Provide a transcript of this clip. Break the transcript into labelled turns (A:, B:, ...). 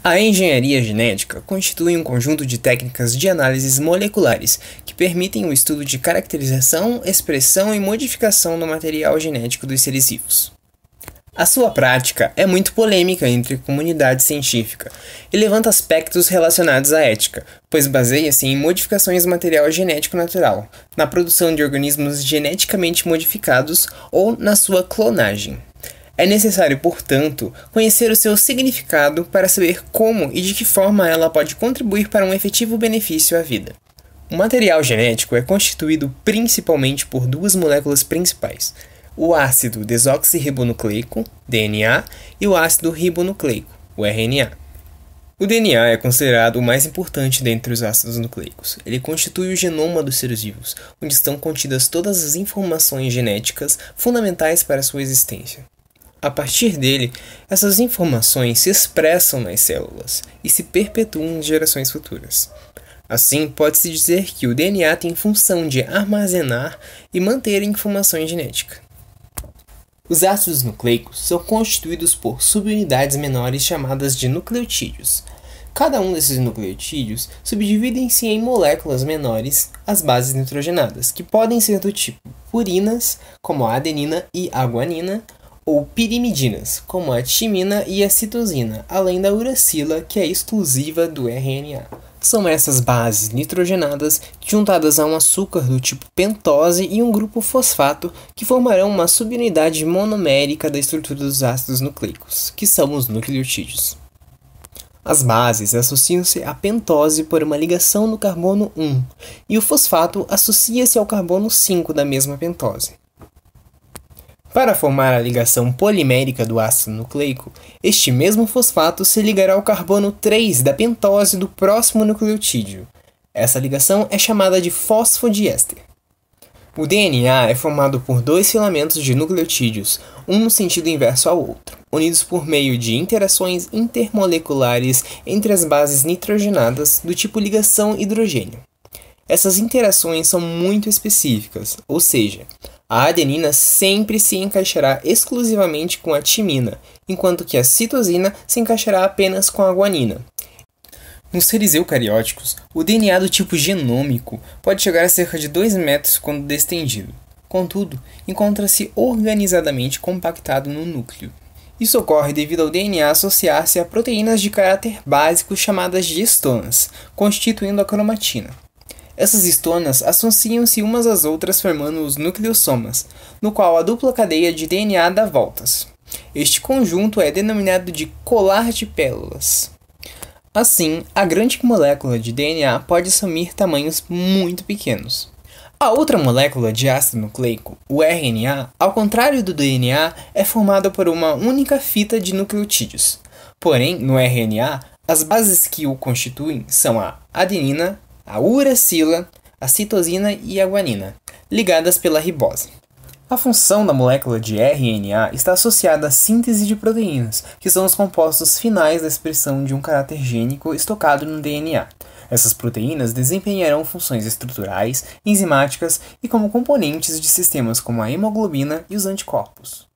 A: A engenharia genética constitui um conjunto de técnicas de análises moleculares que permitem o estudo de caracterização, expressão e modificação do material genético dos seres vivos. A sua prática é muito polêmica entre a comunidade científica e levanta aspectos relacionados à ética, pois baseia-se em modificações do material genético natural, na produção de organismos geneticamente modificados ou na sua clonagem. É necessário, portanto, conhecer o seu significado para saber como e de que forma ela pode contribuir para um efetivo benefício à vida. O material genético é constituído principalmente por duas moléculas principais: o ácido desoxirribonucleico, DNA, e o ácido ribonucleico, o RNA. O DNA é considerado o mais importante dentre os ácidos nucleicos. Ele constitui o genoma dos seres vivos, onde estão contidas todas as informações genéticas fundamentais para sua existência. A partir dele, essas informações se expressam nas células e se perpetuam em gerações futuras. Assim, pode-se dizer que o DNA tem função de armazenar e manter informação genética. Os ácidos nucleicos são constituídos por subunidades menores chamadas de nucleotídeos. Cada um desses nucleotídeos subdividem-se em moléculas menores, as bases nitrogenadas, que podem ser do tipo purinas, como a adenina e a guanina, ou pirimidinas, como a timina e a citosina, além da uracila, que é exclusiva do RNA. São essas bases nitrogenadas juntadas a um açúcar do tipo pentose e um grupo fosfato que formarão uma subunidade monomérica da estrutura dos ácidos nucleicos, que são os nucleotídeos. As bases associam-se à pentose por uma ligação no carbono 1, e o fosfato associa-se ao carbono 5 da mesma pentose. Para formar a ligação polimérica do ácido nucleico, este mesmo fosfato se ligará ao carbono 3 da pentose do próximo nucleotídeo. Essa ligação é chamada de fosfodiéster. O DNA é formado por dois filamentos de nucleotídeos, um no sentido inverso ao outro, unidos por meio de interações intermoleculares entre as bases nitrogenadas do tipo ligação hidrogênio. Essas interações são muito específicas, ou seja, a adenina sempre se encaixará exclusivamente com a timina, enquanto que a citosina se encaixará apenas com a guanina. Nos seres eucarióticos, o DNA do tipo genômico pode chegar a cerca de 2 metros quando distendido. Contudo, encontra-se organizadamente compactado no núcleo. Isso ocorre devido ao DNA associar-se a proteínas de caráter básico chamadas de histonas, constituindo a cromatina. Essas histonas associam-se umas às outras formando os nucleossomas, no qual a dupla cadeia de DNA dá voltas. Este conjunto é denominado de colar de pérolas. Assim, a grande molécula de DNA pode assumir tamanhos muito pequenos. A outra molécula de ácido nucleico, o RNA, ao contrário do DNA, é formada por uma única fita de nucleotídeos. Porém, no RNA, as bases que o constituem são a adenina, a uracila, a citosina e a guanina, ligadas pela ribose. A função da molécula de RNA está associada à síntese de proteínas, que são os compostos finais da expressão de um caráter gênico estocado no DNA. Essas proteínas desempenharão funções estruturais, enzimáticas e como componentes de sistemas como a hemoglobina e os anticorpos.